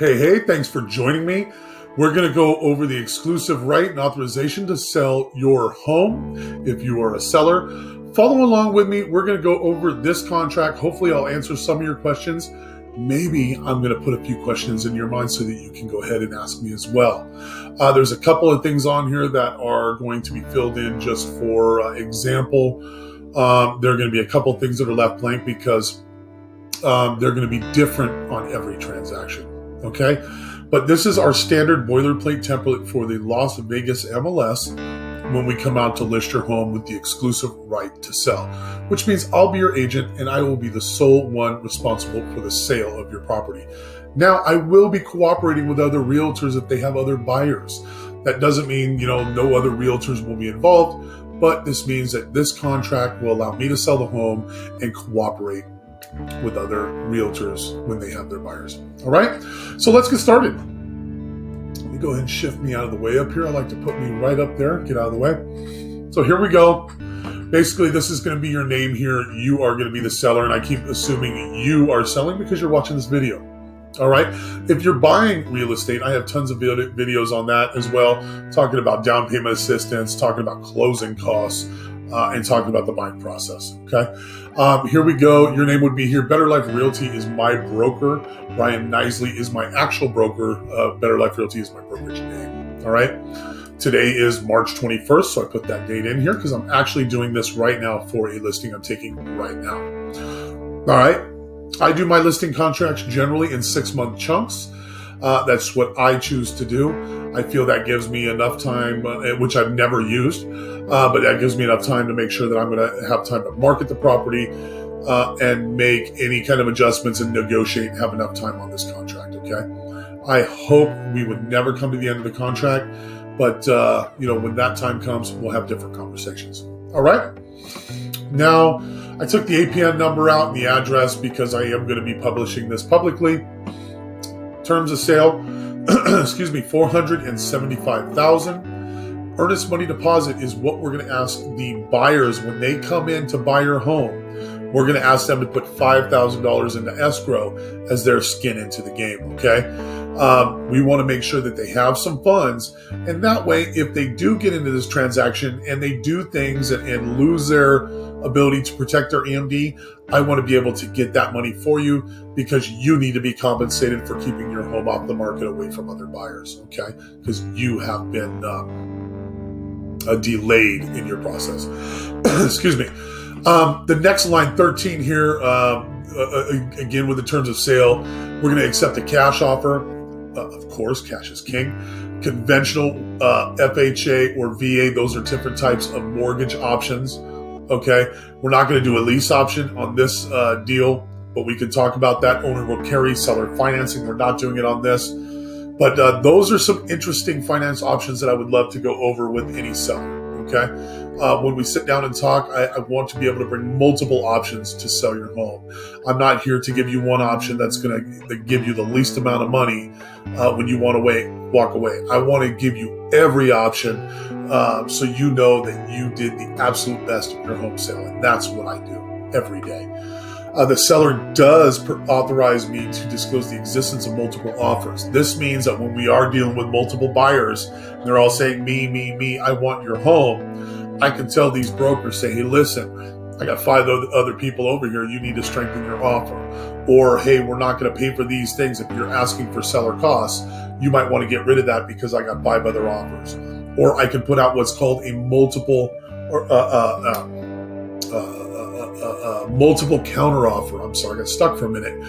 Hey, thanks for joining me. We're going to go over the exclusive right and authorization to sell your home if you are a seller. Follow along with me. We're going to go over this contract. Hopefully, I'll answer some of your questions. Maybe I'm going to put a few questions in your mind so that you can go ahead and ask me as well. There's a couple of things on here that are going to be filled in just for example. There are going to be a couple of things that are left blank because they're going to be different on every transaction. Okay, but this is our standard boilerplate template for the Las Vegas MLS when we come out to list your home with the exclusive right to sell, which means I'll be your agent and I will be the sole one responsible for the sale of your property. Now, I will be cooperating with other realtors if they have other buyers. That doesn't mean, no other realtors will be involved, but this means that this contract will allow me to sell the home and cooperate with other realtors when they have their buyers. All right, so let's get started. Let me go ahead and shift me out of the way up here. I like to put me right up there, get out of the way. So here we go. Basically, this is going to be your name here. You are going to be the seller, and I keep assuming you are selling because you're watching this video. All right, if you're buying real estate, I have tons of videos on that as well, talking about down payment assistance, talking about closing costs, and talking about the buying process. Okay, here we go. Your name would be here. Better Life Realty is my broker. Brian Knisley is my actual broker. Better Life Realty is my brokerage name. All right. Today is March 21st, so I put that date in here because I'm actually doing this right now for a listing I'm taking right now. All right. I do my listing contracts generally in 6-month chunks. That's what I choose to do. I feel that gives me enough time, which I've never used, but that gives me enough time to make sure that I'm going to have time to market the property and make any kind of adjustments and negotiate and have enough time on this contract, okay? I hope we would never come to the end of the contract, but, when that time comes, we'll have different conversations. All right? Now, I took the APN number out and the address because I am going to be publishing this publicly. Terms of sale, $475,000. Earnest money deposit is what we're going to ask the buyers when they come in to buy your home. We're going to ask them to put $5,000 into escrow as their skin into the game, okay? We want to make sure that they have some funds, and that way, if they do get into this transaction and they do things and lose their ability to protect their EMD, I want to be able to get that money for you because you need to be compensated for keeping your home off the market away from other buyers, okay? Because you have been delayed in your process. Excuse me. The next line 13 here, again with the terms of sale, we're going to accept a cash offer. Of course, cash is king. Conventional FHA or VA, those are different types of mortgage options. Okay, we're not going to do a lease option on this deal, but we can talk about that. Owner will carry, seller financing. We're not doing it on this. But those are some interesting finance options that I would love to go over with any seller. Okay, when we sit down and talk, I want to be able to bring multiple options to sell your home. I'm not here to give you one option that's going to give you the least amount of money when you want to walk away. I want to give you every option so you know that you did the absolute best of your home sale, and that's what I do every day. The seller does authorize me to disclose the existence of multiple offers. This means that when we are dealing with multiple buyers, and they're all saying, me, I want your home, I can tell these brokers, say, hey, listen, I got 5 other people over here. You need to strengthen your offer. Or, hey, we're not going to pay for these things. If you're asking for seller costs, you might want to get rid of that because I got 5 other offers. Or I can put out what's called a multiple counter offer. I'm sorry, I got stuck for a minute,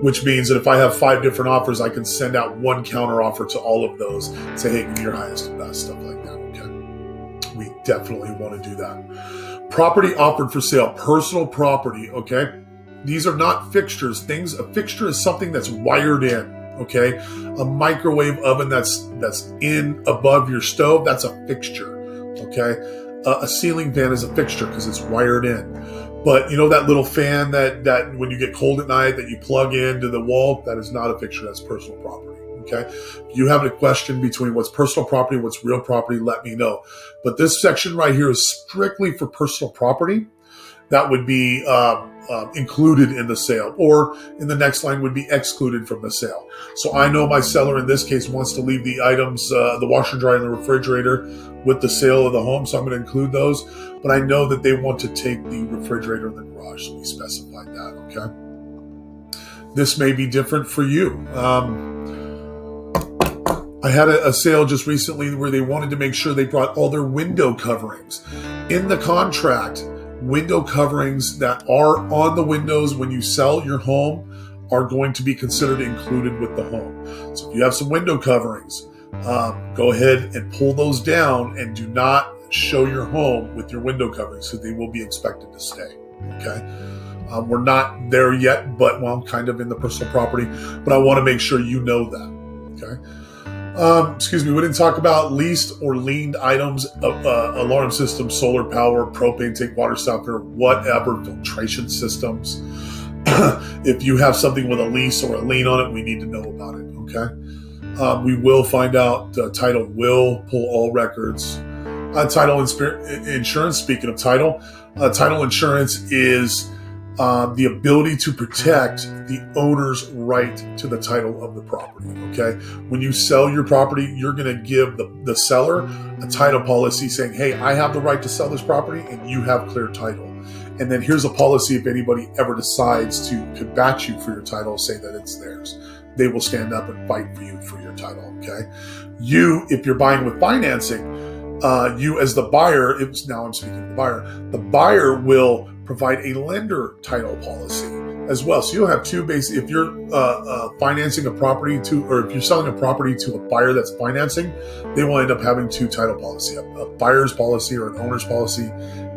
which means that if I have 5 different offers, I can send out one counter offer to all of those. Say, hey, give me your highest and best, stuff like that. Okay, we definitely want to do that. Property offered for sale, personal property. Okay, these are not fixtures. A fixture is something that's wired in. Okay, a microwave oven that's in above your stove, that's a fixture. Okay, a ceiling fan is a fixture because it's wired in. But that little fan that when you get cold at night that you plug into the wall, that is not a fixture, that's personal property. Okay, if you have a question between what's personal property and what's real property, let me know. But this section right here is strictly for personal property. that would be included in the sale, or in the next line would be excluded from the sale. So I know my seller in this case wants to leave the items, the washer and dryer and the refrigerator with the sale of the home, so I'm going to include those. But I know that they want to take the refrigerator in the garage, so we specified that, okay? This may be different for you. I had a sale just recently where they wanted to make sure they brought all their window coverings. In the contract, window coverings that are on the windows when you sell your home are going to be considered included with the home. So if you have some window coverings, go ahead and pull those down and do not show your home with your window coverings, because they will be expected to stay, okay? We're not there yet, but kind of in the personal property, but I want to make sure you know that, okay? Excuse me, we didn't talk about leased or liened items, alarm systems, solar power, propane tank, water softener, whatever, filtration systems. If you have something with a lease or a lien on it, we need to know about it, okay? We will find out, title will pull all records. Title insurance, speaking of title insurance is the ability to protect the owner's right to the title of the property, okay? When you sell your property, you're going to give the seller a title policy saying, hey, I have the right to sell this property and you have clear title. And then here's a policy if anybody ever decides to combat you for your title, say that it's theirs. They will stand up and fight for you for your title, okay? You, if you're buying with financing, you as the buyer, now I'm speaking to the buyer will provide a lender title policy as well. So you'll have two basic, if you're financing a property to, or if you're selling a property to a buyer that's financing, they will end up having two title policy, a buyer's policy or an owner's policy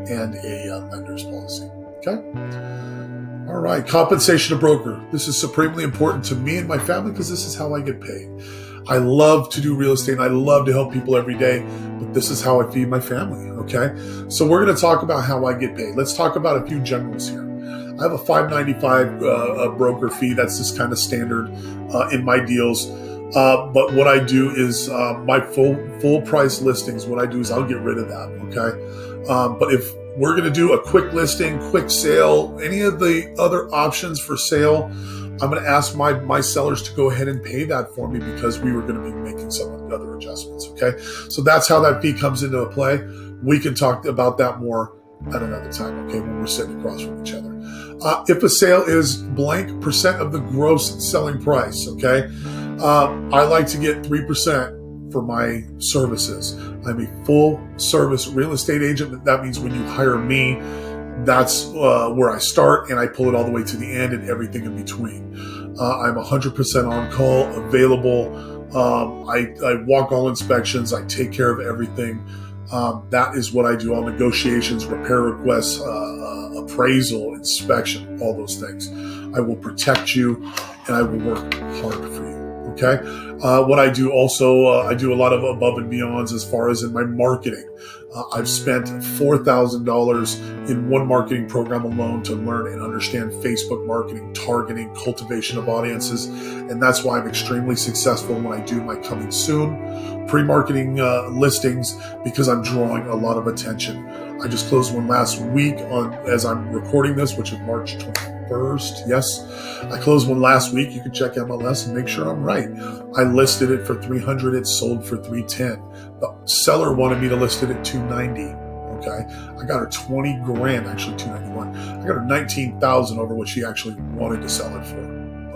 and a lender's policy, okay? All right, compensation to broker. This is supremely important to me and my family because this is how I get paid. I love to do real estate and I love to help people every day, but this is how I feed my family, okay? So we're going to talk about how I get paid. Let's talk about a few generals here. I have a $5.95 broker fee. That's just kind of standard in my deals. But what I do is my full price listings, what I do is I'll get rid of that, okay? But if we're going to do a quick listing, quick sale, any of the other options for sale, I'm going to ask my sellers to go ahead and pay that for me because we were going to be making some other adjustments, okay? So that's how that fee comes into play. We can talk about that more at another time, okay, when we're sitting across from each other. If a sale is blank percent of the gross selling price, okay, I like to get 3% for my services. I'm a full service real estate agent. That means when you hire me, that's where I start and I pull it all the way to the end and everything in between. I'm 100% on call, available. I walk all inspections. I take care of everything. That is what I do. All negotiations, repair requests, appraisal, inspection, all those things. I will protect you and I will work hard for you. Okay. What I do also, I do a lot of above and beyonds as far as in my marketing. I've spent $4,000 in one marketing program alone to learn and understand Facebook marketing, targeting, cultivation of audiences. And that's why I'm extremely successful when I do my coming soon pre-marketing listings, because I'm drawing a lot of attention. I just closed one last week as I'm recording this, which is March 21st. Yes, I closed one last week. You can check MLS and make sure I'm right. I listed it for $300. It sold for $310. The seller wanted me to list it at $290. Okay, I got her 20 grand, actually 291. I got her 19,000 over what she actually wanted to sell it for.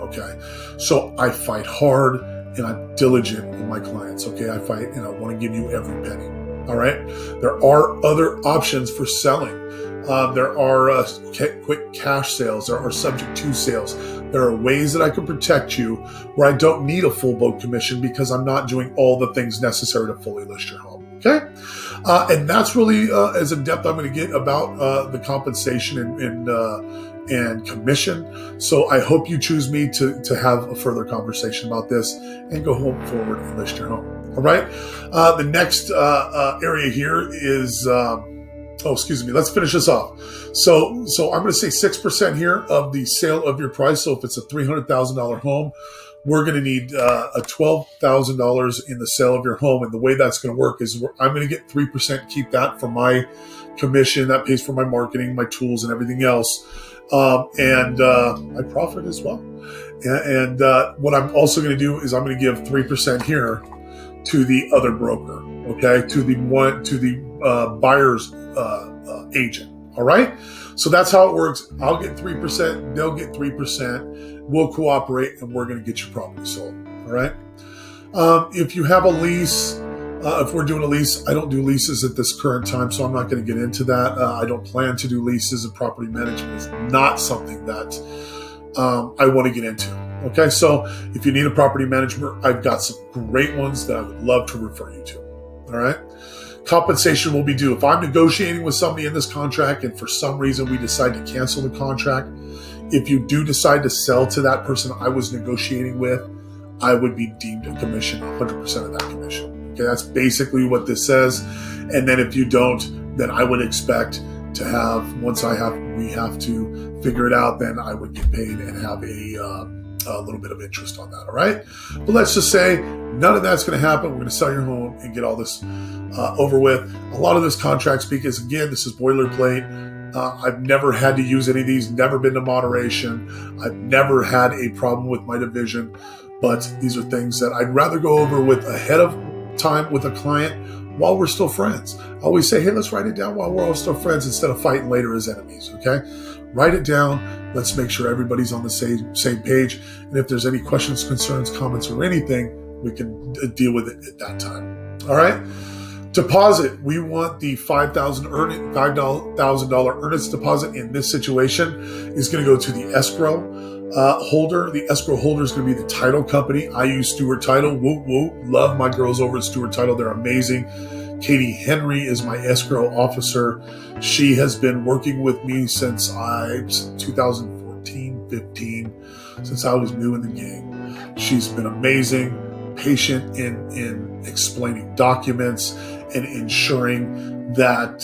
Okay, so I fight hard and I'm diligent with my clients. Okay, I fight and I want to give you every penny. All right, there are other options for selling. There are quick cash sales. There are subject to sales. There are ways that I can protect you where I don't need a full boat commission because I'm not doing all the things necessary to fully list your home. Okay, and that's really as in depth I'm going to get about the compensation and commission. So I hope you choose me to have a further conversation about this and go home forward and list your home. All right. The next area here is, let's finish this off. So I'm going to say 6% here of the sale of your price. So if it's a $300,000 home, we're going to need a $12,000 in the sale of your home. And the way that's going to work is I'm going to get 3%, keep that for my commission. That pays for my marketing, my tools, and everything else. And my profit as well. And what I'm also going to do is I'm going to give 3% here to the other broker, okay, to the buyer's agent. All right. So that's how it works. I'll get 3%. They'll get 3%. We'll cooperate, and we're going to get your property sold. All right. If you have a lease, if we're doing a lease, I don't do leases at this current time, so I'm not going to get into that. I don't plan to do leases, and property management is not something that I want to get into. Okay, so if you need a property manager, I've got some great ones that I would love to refer you to. All right. Compensation will be due. If I'm negotiating with somebody in this contract and for some reason we decide to cancel the contract, if you do decide to sell to that person I was negotiating with, I would be deemed a commission, 100% of that commission. Okay, that's basically what this says. And then if you don't, then I would expect to have, once we have to figure it out, then I would get paid and have a little bit of interest on that. All right. But let's just say none of that's going to happen. We're going to sell your home and get all this over with. A lot of this contract speak is, again, this is boilerplate. I've never had to use any of these, never been to moderation. I've never had a problem with my division, but these are things that I'd rather go over with ahead of time with a client while we're still friends. I always say, hey, let's write it down while we're all still friends instead of fighting later as enemies. Okay. Write it down. Let's make sure everybody's on the same page. And if there's any questions, concerns, comments, or anything, we can deal with it at that time. All right. Deposit. We want the $5,000 earnest deposit in this situation is going to go to the escrow holder. The escrow holder is going to be the title company. I use Stewart Title. Woo woo. Love my girls over at Stewart Title. They're amazing. Katie Henry is my escrow officer. She has been working with me since 2014, 15, since I was new in the game. She's been amazing, patient in explaining documents and ensuring that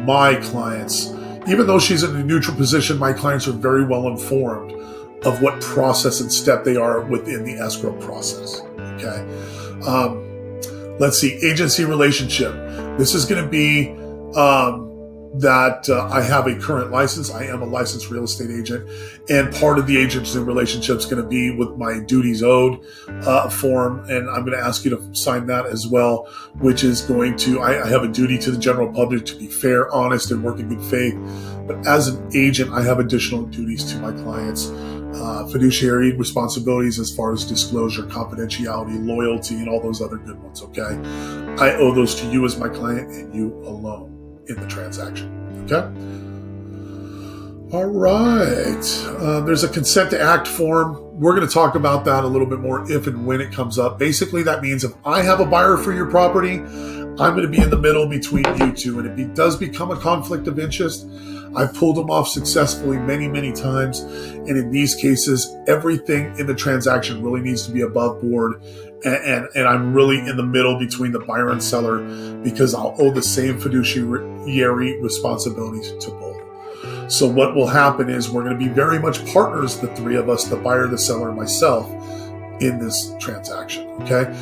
my clients, even though she's in a neutral position, my clients are very well informed of what process and step they are within the escrow process. Okay. Let's see, agency relationship. This is going to be that I have a current license. I am a licensed real estate agent, and part of the agency relationship is going to be with my duties owed form, and I'm going to ask you to sign that as well, which is going to, I have a duty to the general public to be fair, honest, and work in good faith. But as an agent, I have additional duties to my clients. Fiduciary responsibilities as far as disclosure, confidentiality, loyalty, and all those other good ones, okay? I owe those to you as my client and you alone in the transaction, okay? All right. There's a consent to act form. We're going to talk about that a little bit more if and when it comes up. Basically, that means if I have a buyer for your property, I'm going to be in the middle between you two, and if it does become a conflict of interest, I've pulled them off successfully many, many times. And in these cases, everything in the transaction really needs to be above board. And I'm really in the middle between the buyer and seller because I'll owe the same fiduciary responsibilities to both. So what will happen is we're going to be very much partners, the three of us, the buyer, the seller, and myself, in this transaction. Okay.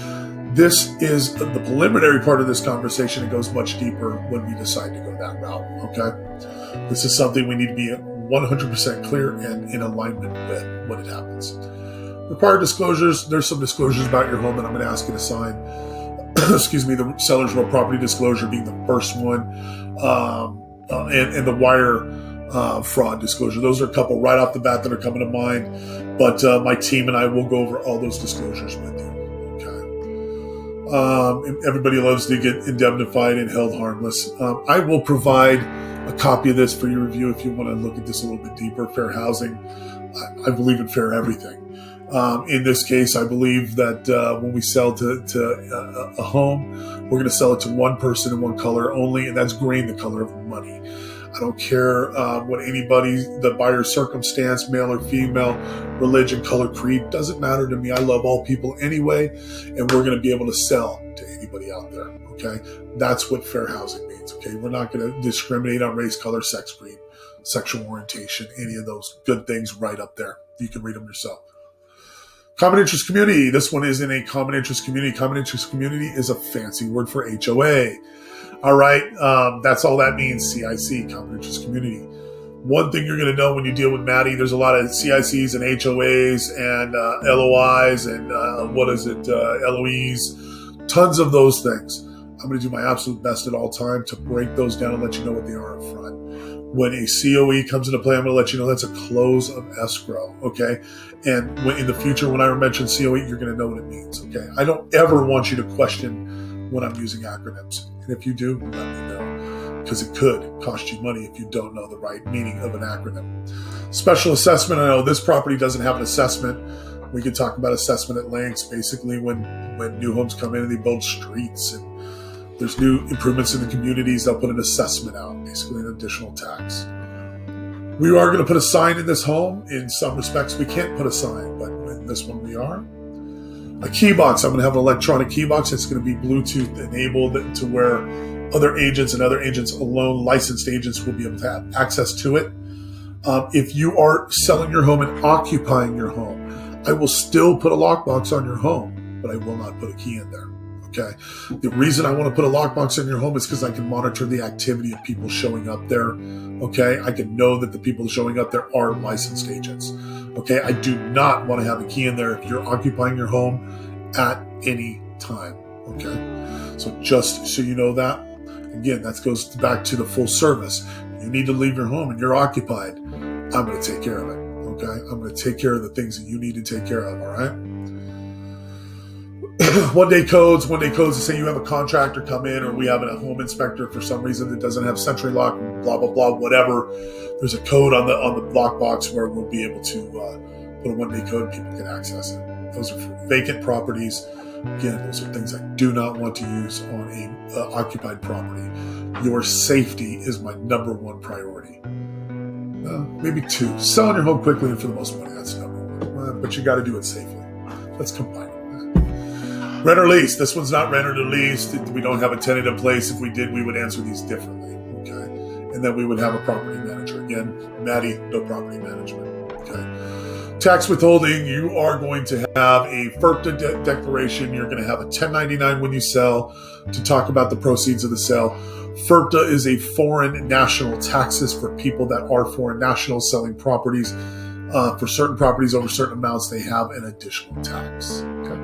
This is the preliminary part of this conversation. It goes much deeper when we decide to go that route. Okay. This is something we need to be 100% clear and in alignment with when it happens. Required disclosures. There's some disclosures about your home that I'm going to ask you to sign. Excuse me, the seller's real property disclosure being the first one, and the wire fraud disclosure. Those are a couple right off the bat that are coming to mind, but my team and I will go over all those disclosures with you. Okay. Everybody loves to get indemnified and held harmless. I will provide a copy of this for your review if you want to look at this a little bit deeper. Fair housing. I believe in fair everything. In this case, I believe that when we sell to a home, we're going to sell it to one person in one color only, and that's green, the color of money. I don't care what anybody, the buyer's circumstance, male or female, religion, color, creed, doesn't matter to me. I love all people anyway, and we're going to be able to sell to anybody out there, okay? That's what fair housing means, okay? We're not going to discriminate on race, color, sex, creed, sexual orientation, any of those good things right up there. You can read them yourself. Common interest community. This one is in a common interest community. Common interest community is a fancy word for HOA. All right. That's all that means. CIC, common interest community. One thing you're going to know when you deal with Matty, there's a lot of CICs and HOAs and LOIs and LOEs, tons of those things. I'm going to do my absolute best at all time to break those down and let you know what they are up front. When a COE comes into play, I'm going to let you know that's a close of escrow, okay? And in the future, when I mention COE, you're going to know what it means, okay? I don't ever want you to question when I'm using acronyms. And if you do, let me know, because it could cost you money if you don't know the right meaning of an acronym. Special assessment. I know this property doesn't have an assessment. We could talk about assessment at length. Basically, when new homes come in and they build streets and there's new improvements in the communities, they'll put an assessment out, basically an additional tax. We are going to put a sign in this home. In some respects, we can't put a sign, but in this one we are. A key box. I'm going to have an electronic key box. It's going to be Bluetooth enabled to where other agents and other agents alone, licensed agents, will be able to have access to it. If you are selling your home and occupying your home, I will still put a lockbox on your home, but I will not put a key in there. Okay. The reason I want to put a lockbox in your home is because I can monitor the activity of people showing up there. Okay. I can know that the people showing up there are licensed agents. Okay. I do not want to have a key in there if you're occupying your home at any time. Okay. So just so you know that, again, that goes back to the full service. You need to leave your home and you're occupied. I'm going to take care of it. Okay. I'm going to take care of the things that you need to take care of. All right. One-day codes to say you have a contractor come in or we have a home inspector for some reason that doesn't have Century Lock, blah, blah, blah, whatever. There's a code on the lockbox where we'll be able to put a one-day code and people can access it. Those are for vacant properties. Again, those are things I do not want to use on a occupied property. Your safety is my number one priority. Maybe two. Selling your home quickly and for the most money, that's number one. But you got to do it safely. Let's combine it. Rent or lease. This one's not rent or lease. We don't have a tenant in place. If we did, we would answer these differently. Okay. And then we would have a property manager. Again, Matty, no property management. Okay. Tax withholding. You are going to have a FERPTA declaration. You're going to have a 1099 when you sell to talk about the proceeds of the sale. FERPTA is a foreign national taxes for people that are foreign nationals selling properties. For certain properties over certain amounts, they have an additional tax. Okay.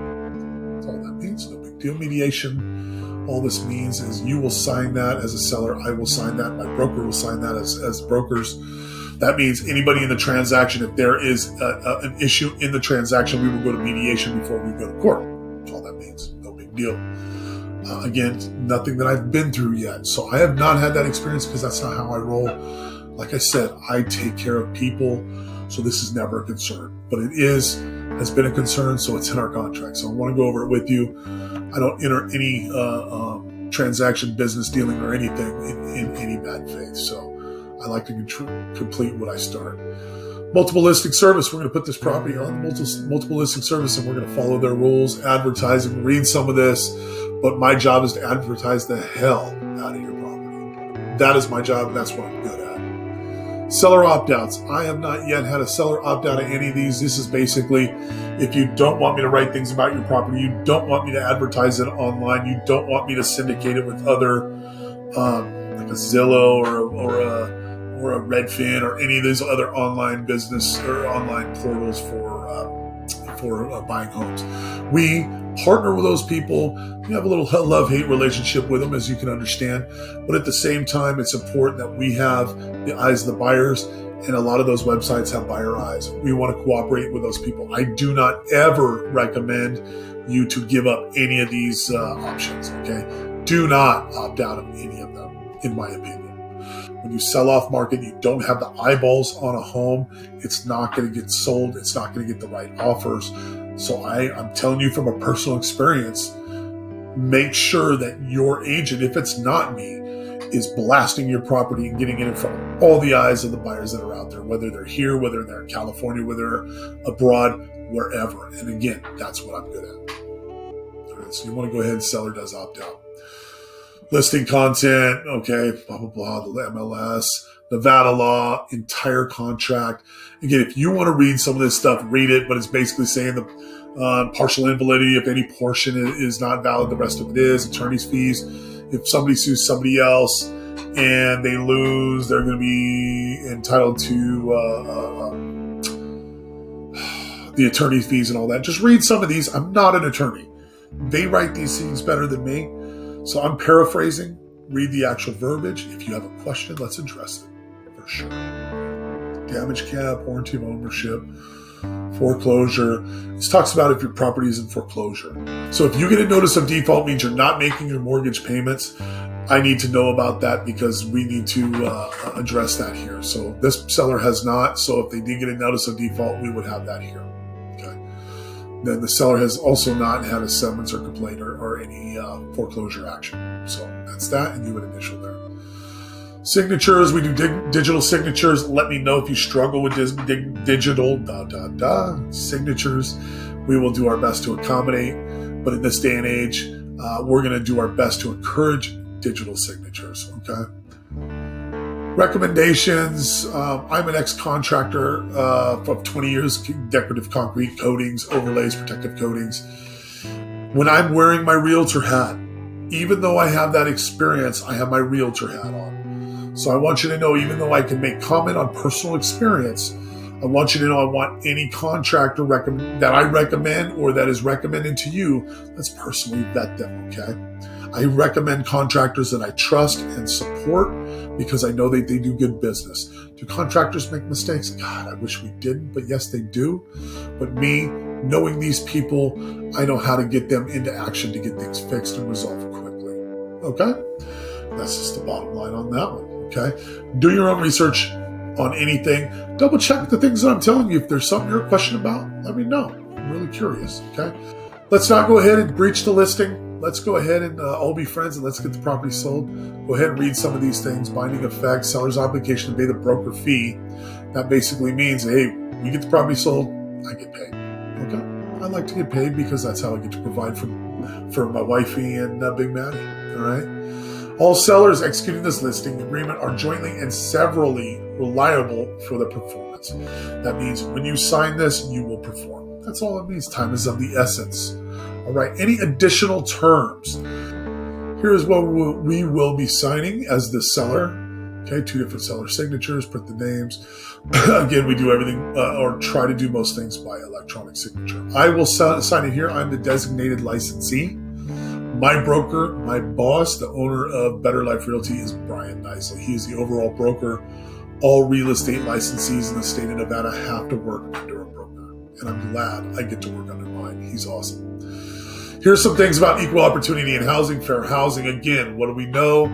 All that means. No big deal. Mediation. All this means is you will sign that as a seller. I will sign that. My broker will sign that as brokers. That means anybody in the transaction, if there is an issue in the transaction, we will go to mediation before we go to court. That's all that means. No big deal. Again, nothing that I've been through yet. So I have not had that experience because that's not how I roll. Like I said, I take care of people. So this is never a concern. But it has been a concern, so it's in our contract. So I want to go over it with you. I don't enter any transaction, business dealing, or anything in any bad faith. So I like to complete what I start. Multiple listing service. We're going to put this property on multiple listing service, and we're going to follow their rules. Advertising. Read some of this, but my job is to advertise the hell out of your property. That is my job, and that's what I'm good at. Seller opt-outs. I have not yet had a seller opt-out of any of these. This is basically if you don't want me to write things about your property, you don't want me to advertise it online, you don't want me to syndicate it with other, like a Zillow or a Redfin or any of these other online business or online portals for buying homes. We partner with those people. We have a little love-hate relationship with them, as you can understand. But at the same time, it's important that we have the eyes of the buyers, and a lot of those websites have buyer eyes. We want to cooperate with those people. I do not ever recommend you to give up any of these options, okay? Do not opt out of any of them, in my opinion. When you sell off market, you don't have the eyeballs on a home. It's not going to get sold. It's not going to get the right offers. So I'm telling you from a personal experience, make sure that your agent, if it's not me, is blasting your property and getting it in front of all the eyes of the buyers that are out there, whether they're here, whether they're in California, whether they're abroad, wherever. And again, that's what I'm good at. All right, so you want to go ahead and seller does opt out. Listing content, okay, blah, blah, blah, the MLS, Nevada law, entire contract. Again, if you want to read some of this stuff, read it, but it's basically saying partial invalidity, if any portion is not valid, the rest of it is. Attorney's fees, if somebody sues somebody else and they lose, they're going to be entitled to the attorney's fees and all that. Just read some of these. I'm not an attorney. They write these things better than me. So I'm paraphrasing. Read the actual verbiage. If you have a question, let's address it for sure. Damage cap, warranty of ownership, foreclosure. This talks about if your property is in foreclosure. So if you get a notice of default, means you're not making your mortgage payments. I need to know about that because we need to address that here. So this seller has not. So if they did get a notice of default, we would have that here. Okay. Then the seller has also not had a summons or complaint or any foreclosure action. So that's that, and you would initial there. Signatures, we do digital signatures. Let me know if you struggle with digital signatures. We will do our best to accommodate, but in this day and age, we're going to do our best to encourage digital signatures, okay? Recommendations, I'm an ex-contractor of 20 years, decorative concrete coatings, overlays, protective coatings. When I'm wearing my realtor hat, even though I have that experience, I have my realtor hat on. So I want you to know, even though I can make comment on personal experience, I want you to know I want any contractor that I recommend or that is recommended to you, let's personally vet them, okay? I recommend contractors that I trust and support because I know that they do good business. Do contractors make mistakes? God, I wish we didn't, but yes, they do. But me, knowing these people, I know how to get them into action to get things fixed and resolved quickly, okay? That's just the bottom line on that one. Okay, do your own research on anything. Double check the things that I'm telling you. If there's something you're questioning about, let me know. I'm really curious. Okay, let's not go ahead and breach the listing. Let's go ahead and all be friends and let's get the property sold. Go ahead and read some of these things. Binding effect, seller's obligation to pay the broker fee. That basically means, hey, we get the property sold, I get paid. Okay, I like to get paid because that's how I get to provide for my wifey and Big Matty. All right. All sellers executing this listing agreement are jointly and severally reliable for the performance. That means when you sign this, you will perform. That's all it means. Time is of the essence. All right. Any additional terms? Here is what we will be signing as the seller. Okay. 2 different seller signatures. Print the names. Again, we do everything or try to do most things by electronic signature. I will sign it here. I'm the designated licensee. My broker, my boss, the owner of Better Life Realty is Brian Nicely. He is the overall broker. All real estate licensees in the state of Nevada have to work under a broker. And I'm glad I get to work under mine. He's awesome. Here's some things about equal opportunity in housing, fair housing. Again, what do we know?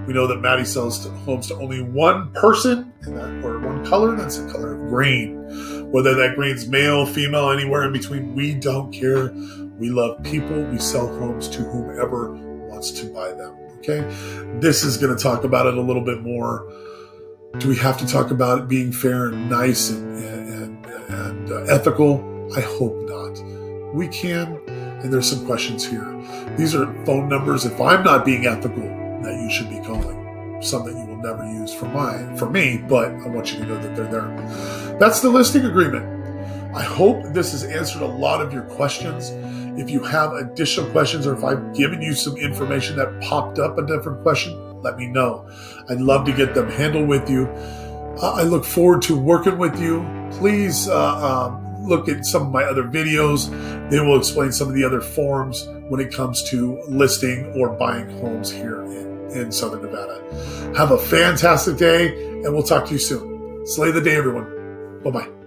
We know that Matty sells homes to only one person or one color, and that's the color of green. Whether that green's male, female, anywhere in between, we don't care. We love people. We sell homes to whomever wants to buy them. Okay. This is going to talk about it a little bit more. Do we have to talk about it being fair and nice and ethical? I hope not. We can. And there's some questions here. These are phone numbers. If I'm not being ethical, that you should be calling. Some that you will never use for me, but I want you to know that they're there. That's the listing agreement. I hope this has answered a lot of your questions. If you have additional questions or if I've given you some information that popped up a different question, let me know. I'd love to get them handled with you. I look forward to working with you. Please look at some of my other videos. They will explain some of the other forms when it comes to listing or buying homes here in Southern Nevada. Have a fantastic day, and we'll talk to you soon. Slay the day, everyone. Bye-bye.